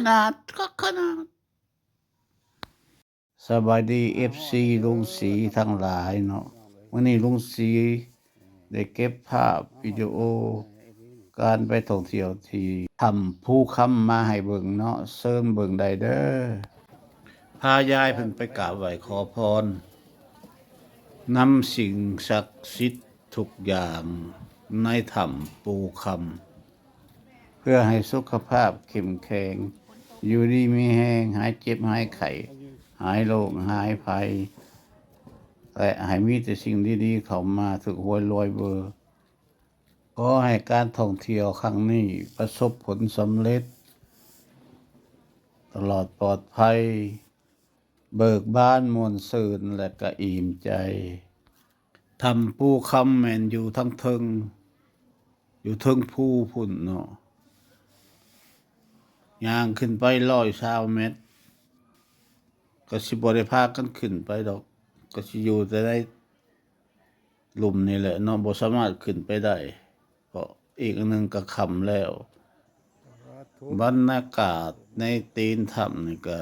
นาดคักขนาดสบายดีFC ลุงศรีทั้งหลายเนาะวันนี้ลุงศรีได้เก็บภาพวิดีโอการไปท่องเที่ยวที่ถ้ำภูคำมาให้เบิ่งเนาะเชิญเบิ่งได้เด้อพายายเพิ่นไปกราบไหว้ขอพรนำสิ่งศักดิ์สิทธิ์ทุกอย่างในถ้ำภูคำเพื่อให้สุขภาพเข้มแข็งอยู่ดีมีแรงหายเจ็บหายไข้หายโรคหายภัยและให้มีแต่สิ่งดีๆเข้ามาถึกหวยรวยเบอร์ขอให้การท่องเที่ยวครั้งนี้ประสบผลสำเร็จตลอดปลอดภัยเบิกบานมวลซื่นและก็อิ่มใจทำภูคำแม่นอยู่ทั้งเทิงอยู่เทิงภูพุ่นเนาะย่างขึ้นไป120 เมตรก็สิบ่ได้พากันขึ้นไปดอกก็สิอยู่แต่ในหลุมนี่แหละเนาะบ่สามารถขึ้นไปได้เพราะอีกอันหนึ่งก็ค่ำแล้วบรรยากาศในตีนถ้ำนี่ก็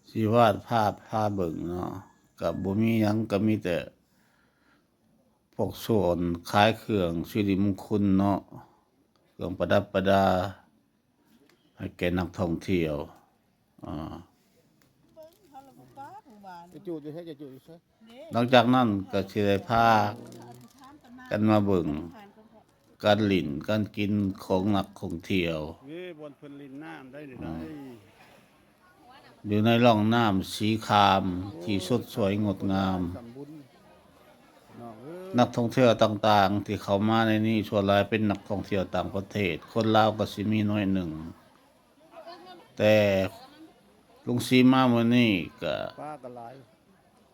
สิวาดภาพพาเบิ่งเนาะก็บ่มีหยังก็มีแต่พวกโซนขายเครื่องสิริมงคลเนาะเครื่องประดับประดาให้แก่นักท่องเที่ยวหลังจากนั้นก็สิได้พากันมาเบิ่งการหลินการกินของนักท่องเที่ยวอยู่ในร่องน้ำสีครามที่สดสวยงดงามนักท่องเที่ยวต่างๆที่เข้ามาในนี้ส่วนหลายเป็นนักท่องเที่ยวต่างประเทศคนลาวก็สิมีน้อยหนึ่งแต่ลุงศรีมามื้อนี้ก็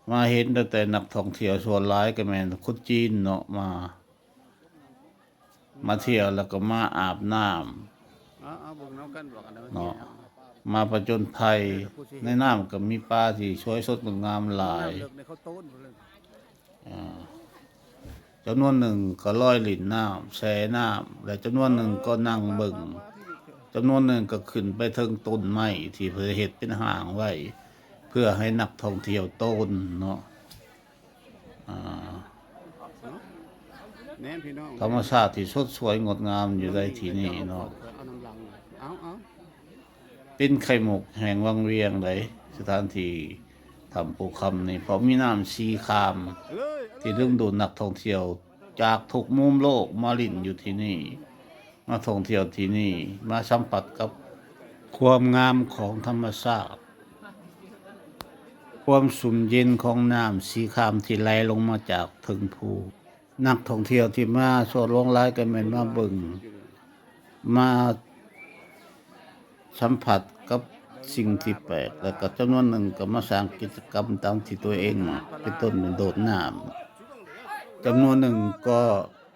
มาเห็นแต่นักท่องเที่ยวส่วนหลายก็แม่นคนจีนเนาะมาเที่ยวแล้วก็มาอาบน้ำเนาะมาผจญภัยในน้ำก็มีปลาที่สวยสดงดงามหลายจำนวนหนึ่งก็ลอยลิ่นน้ำแช่น้ำและจำนวนหนึ่งก็นั่งเบิ่งจำนวนหนึ่งก็ขึ้นไปถึงต้นไม้ที่เพื่อเฮ็ดเป็นห่างไว้เพื่อให้นักท่องเที่ยวต้นเนาะธรรมชาติที่สดสวยงดงามอยู่ในที่นี้เนาะเป็นไข่มุกแห่งวังเวียงเลยสถานที่ทำภูคำนี่เพราะมีน้ำสีครามที่ดึงดูดนักท่องเที่ยวจากทุกมุมโลกมาลิ่นอยู่ที่นี่มาท่องเที่ยวที่นี่มาสัมผัสกับความงามของธรรมชาติความสุ่มเย็นของน้ำสีครามที่ไหลลงมาจากถึงภูนักท่องเที่ยวที่มาส่วนหลวงหลายก็แม่นมาเบิ่งมาสัมผัสกับสิ่งที่แปลกแล้วก็จำนวนหนึ่งก็มาสร้างกิจกรรมตามที่ตัวเองเป็นต้นโดดน้ำจำนวนหนึ่งก็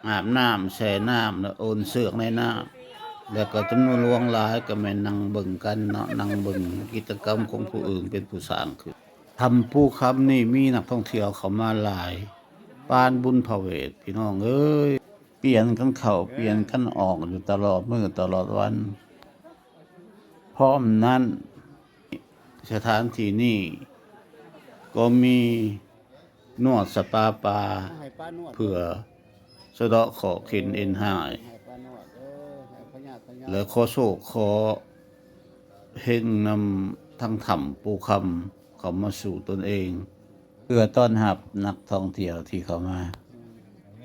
อาบน้ำแช่น้ำแล้วโอนเสือกในน้ำแล้วก็จำนวนหลวงหลายก็แม่นนั่งเบิ่งกันเนาะนั่งเบิ่งกิจกรรมของผู้อื่นเป็นผู้สร้างขึ้นทำภูคำนี่มีนักท่องเที่ยวเข้ามาหลายปานบุญพเวทพี่น้องเอ้ยเปลี่ยนกันเข้าเปลี่ยนกันออกอยู่ตลอดมื้อตลอดวันพร้อมนั้นสถานที่นี้ก็มีนวดสปาปาเพื่อสะเดาะขอเข็นเอ็นหายและขอโชคขอเฮงนำทั้งถ้ำภูคำเข้ามาสู่ตนเองเพื่อต้อนรับนักท่องเที่ยวที่เข้ามา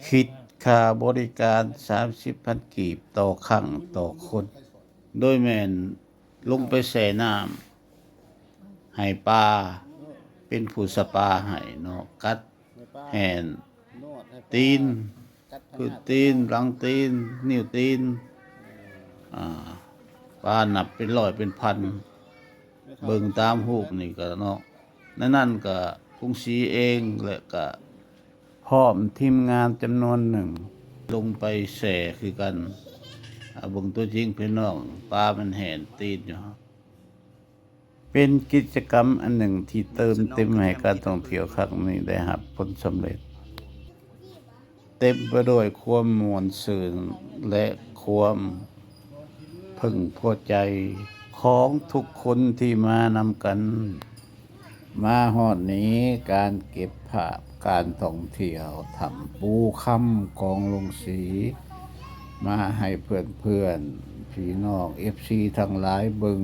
คิดค่าบริการ 30,000 กีบต่อครั้งต่อคนโดยแม่นลงไปแช่น้ำให้ปลาเป็นผู้สปาให้เนาะกัดแห่นตีนคือตีนหลังตีนนิ้วตีนปลานับเป็นร้อยเป็นพันเบิ่งตามรูปนี่ก็เนาะนั่นก็กรุงศรีเองและก็พร้อมทีมงานจำนวนหนึ่งลงไปแช่คือกันเบิ่งตัวจริงพี่น้องปลามันแห่นตีนอยู่เป็นกิจกรรมอันหนึ่งที่เติมเต็มให้การท่องเที่ยวครั้งนี้ได้รับผลสำเร็จเต็มไปด้วยความม่วนซื่นและ ความพึงพอใจของทุกคนที่มานำกัน มาฮอดนี้การเก็บภาพการท่องเที่ยวทำปูค่ำกองลงสี มาให้เพื่อนๆพี่น้องFC ทั้งหลายเบิง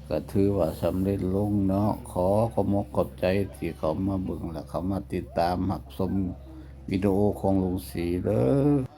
ก็ถือว่าสำเร็จลงเนาะขอขอบคุณขอบใจที่เขามาเบิงและเขามาติดตามหักชมวิดีโอของลุงศรีเด้อ